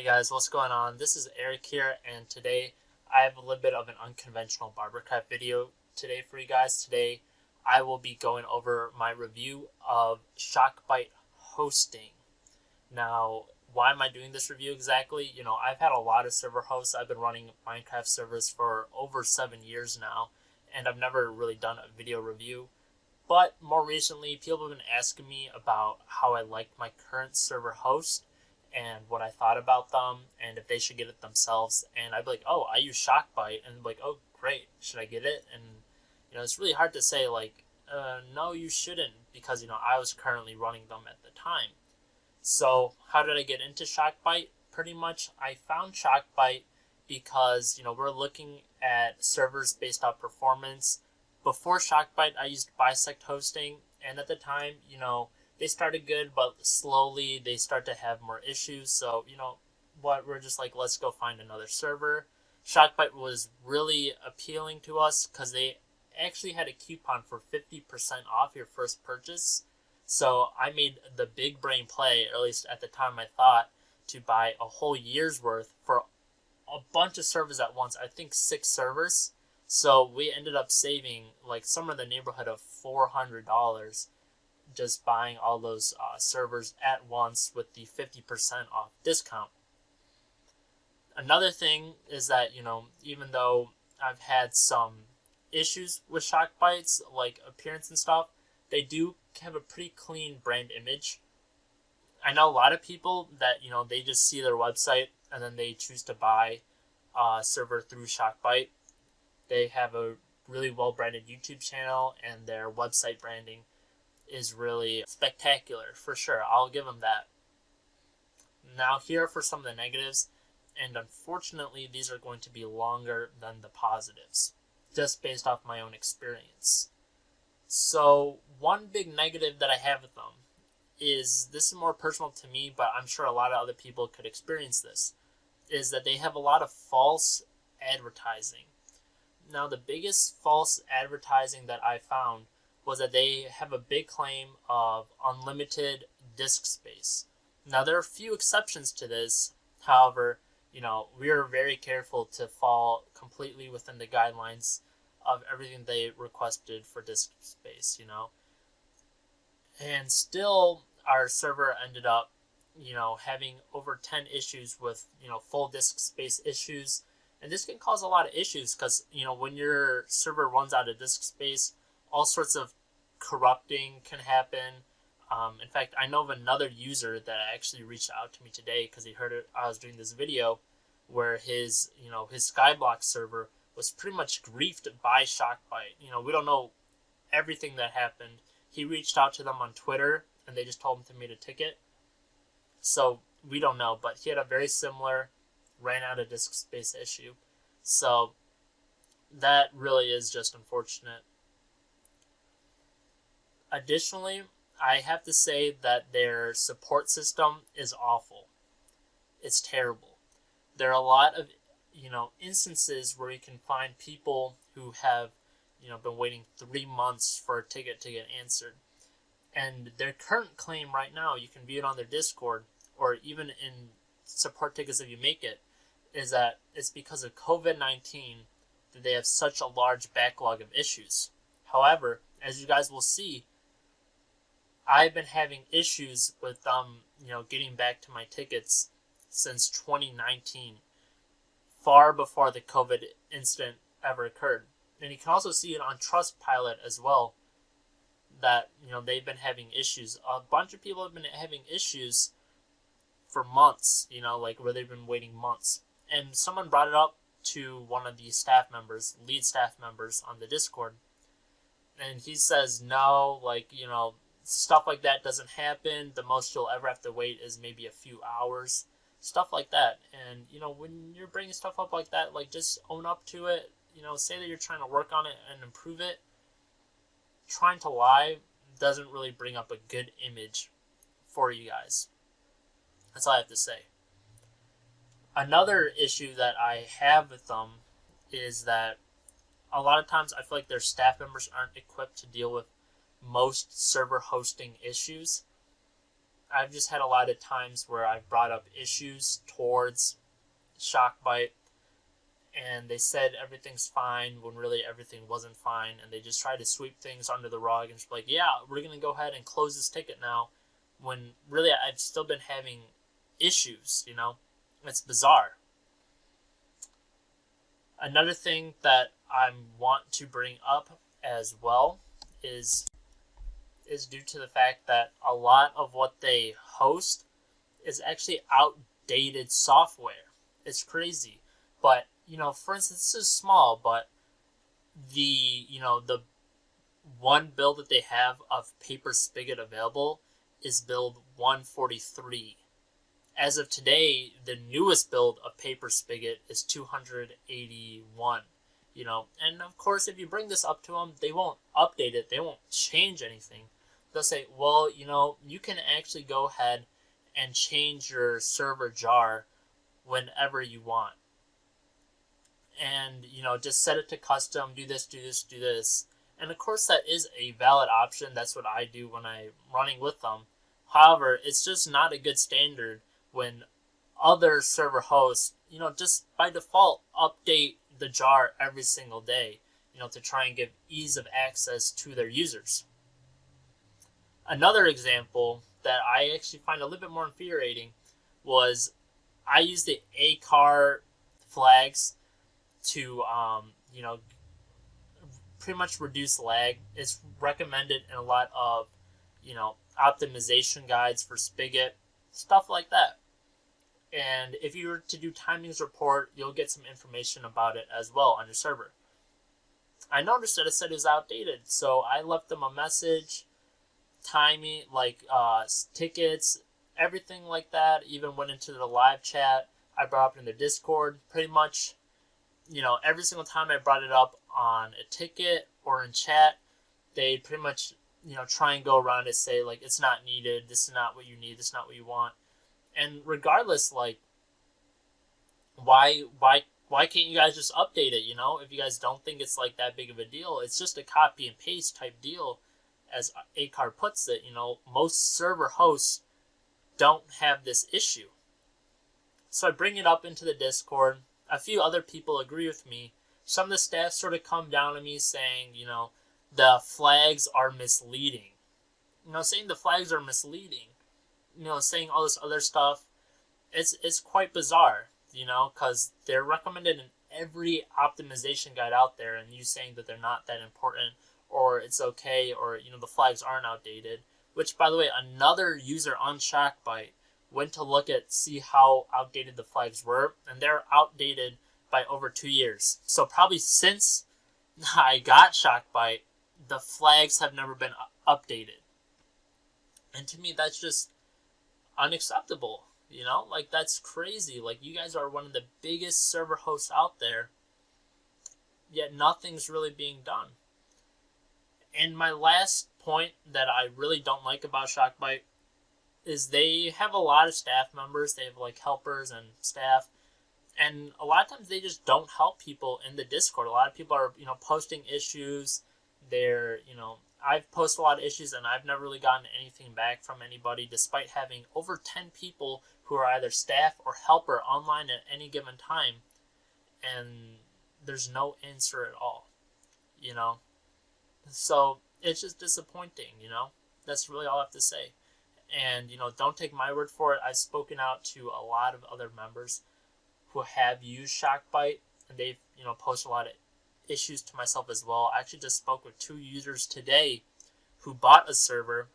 Hey guys, what's going on? This is Eric here, and today I have a little bit of an unconventional Barbercraft video today for you guys. Today I will be going over my review of Shockbyte hosting. Now, why am I doing this review exactly? I've had a lot of server hosts. I've been running Minecraft servers for over 7 years now, and I've never really done a video review. But more recently, people have been asking me about how I like my current server host and what I thought about them and if they should get it themselves. And I'd be like, oh, I use Shockbyte, and like, oh, great, should I get it? And it's really hard to say like, no, you shouldn't, because I was currently running them at the time. So how did I get into Shockbyte? Pretty much I found Shockbyte because we're looking at servers based off performance. Before Shockbyte, I used Bisect hosting, and at the time, they started good, but slowly they start to have more issues. So, we're just like, let's go find another server. Shockbyte was really appealing to us because they actually had a coupon for 50% off your first purchase. So I made the big brain play, or at least at the time I thought, to buy a whole year's worth for a bunch of servers at once. I think 6 servers. So we ended up saving like somewhere in the neighborhood of $400 just buying all those servers at once with the 50% off discount. Another thing is that, even though I've had some issues with Shockbytes, like appearance and stuff, they do have a pretty clean brand image. I know a lot of people that, they just see their website and then they choose to buy a server through Shockbyte. They have a really well-branded YouTube channel, and their website branding is really spectacular, for sure. I'll give them that. Now, here are for some of the negatives, and unfortunately, these are going to be longer than the positives, just based off my own experience. So, one big negative that I have with them is, this is more personal to me, but I'm sure a lot of other people could experience this, is that they have a lot of false advertising. Now, the biggest false advertising that I found was that they have a big claim of unlimited disk space. Now, there are a few exceptions to this. However, we are very careful to fall completely within the guidelines of everything they requested for disk space, And still, our server ended up, having over 10 issues with, full disk space issues. And this can cause a lot of issues because, when your server runs out of disk space, all sorts of corrupting can happen. In fact, I know of another user that actually reached out to me today because he heard I was doing this video where his Skyblock server was pretty much griefed by Shockbyte. We don't know everything that happened. He reached out to them on Twitter and they just told him to make a ticket. So we don't know, but he had a very similar ran out of disk space issue. So that really is just unfortunate. Additionally, I have to say that their support system is awful. It's terrible. There are a lot of, instances where you can find people who have, been waiting 3 months for a ticket to get answered. And their current claim right now, you can view it on their Discord, or even in support tickets if you make it, is that it's because of COVID-19 that they have such a large backlog of issues. However, as you guys will see, I've been having issues with them, getting back to my tickets since 2019, far before the COVID incident ever occurred. And you can also see it on Trustpilot as well, that, they've been having issues. A bunch of people have been having issues for months, where they've been waiting months. And someone brought it up to one of the staff members, lead staff members on the Discord. And he says, no, stuff like that doesn't happen. The most you'll ever have to wait is maybe a few hours. Stuff like that. And, when you're bringing stuff up like that, just own up to it. Say that you're trying to work on it and improve it. Trying to lie doesn't really bring up a good image for you guys. That's all I have to say. Another issue that I have with them is that a lot of times I feel like their staff members aren't equipped to deal with most server hosting issues. I've just had a lot of times where I've brought up issues towards Shockbyte, and they said everything's fine when really everything wasn't fine, and they just tried to sweep things under the rug and just be like, yeah, we're going to go ahead and close this ticket now, when really I've still been having issues, you know? It's bizarre. Another thing that I want to bring up as well is due to the fact that a lot of what they host is actually outdated software. It's crazy. But, you know, for instance, this is small, but the one build that they have of Paper Spigot available is build 143. As of today, the newest build of Paper Spigot is 281. You know, and of course, if you bring this up to them, they won't update it. They won't change anything. They'll say, well, you know, you can actually go ahead and change your server jar whenever you want. And, you know, just set it to custom, do this, do this, do this. And of course, that is a valid option. That's what I do when I'm running with them. However, it's just not a good standard when other server hosts, you know, just by default update the jar every single day, you know, to try and give ease of access to their users. Another example that I actually find a little bit more infuriating was I used the ACAR flags to, you know, pretty much reduce lag. It's recommended in a lot of, you know, optimization guides for Spigot, stuff like that. And if you were to do timings report, you'll get some information about it as well on your server. I noticed that it said it was outdated, so I left them a message, timing, like tickets, everything like that. Even went into the live chat. I brought up in the Discord. Pretty much, you know, every single time I brought it up on a ticket or in chat, they pretty much, you know, try and go around and say, like, it's not needed, this is not what you need, this is not what you want. And regardless, like, why can't you guys just update it, you know? If you guys don't think it's, like, that big of a deal, it's just a copy and paste type deal, as ACAR puts it. You know, most server hosts don't have this issue. So I bring it up into the Discord. A few other people agree with me. Some of the staff sort of come down to me saying, you know, the flags are misleading. You know, saying the flags are misleading. You know, saying all this other stuff. It's quite bizarre, you know, because they're recommended in every optimization guide out there, and you saying that they're not that important, or it's okay, or, you know, the flags aren't outdated. Which, by the way, another user on Shockbyte went to look at, see how outdated the flags were, and they're outdated by over 2 years. So probably since I got Shockbyte, the flags have never been updated. And to me, that's just unacceptable, you know? Like, that's crazy. Like, you guys are one of the biggest server hosts out there, yet nothing's really being done. And my last point that I really don't like about Shockbyte is they have a lot of staff members. They have, like, helpers and staff, and a lot of times they just don't help people in the Discord. A lot of people are, you know, posting issues. They're, you know, I've posted a lot of issues, and I've never really gotten anything back from anybody, despite having over 10 people who are either staff or helper online at any given time, and there's no answer at all, you know? So it's just disappointing, you know? That's really all I have to say. And, you know, don't take my word for it. I've spoken out to a lot of other members who have used Shockbyte, and they've, you know, posted a lot of issues to myself as well. I actually just spoke with 2 users today who bought a server,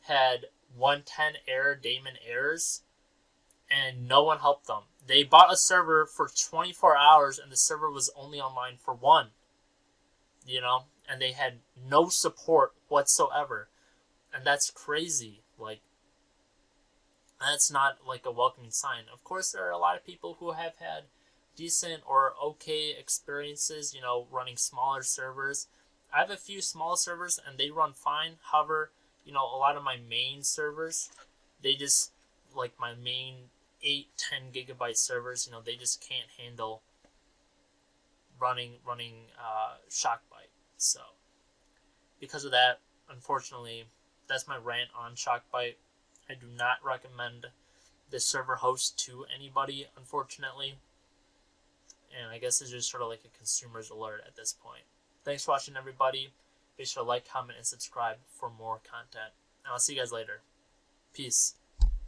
had 110 error daemon errors, and no one helped them. They bought a server for 24 hours, and the server was only online for 1, you know, and they had no support whatsoever. And that's crazy. Like, that's not, like, a welcoming sign. Of course, there are a lot of people who have had decent or okay experiences, you know, running smaller servers. I have a few small servers, and they run fine. However, you know, a lot of my main servers, they just, like, my main 8-10 gigabyte servers, you know, they just can't handle running Shockbyte. So, because of that, unfortunately, that's my rant on Shockbyte. I do not recommend this server host to anybody, unfortunately. And I guess it's just sort of like a consumer's alert at this point. Thanks for watching, everybody. Be sure to like, comment, and subscribe for more content. And I'll see you guys later. Peace.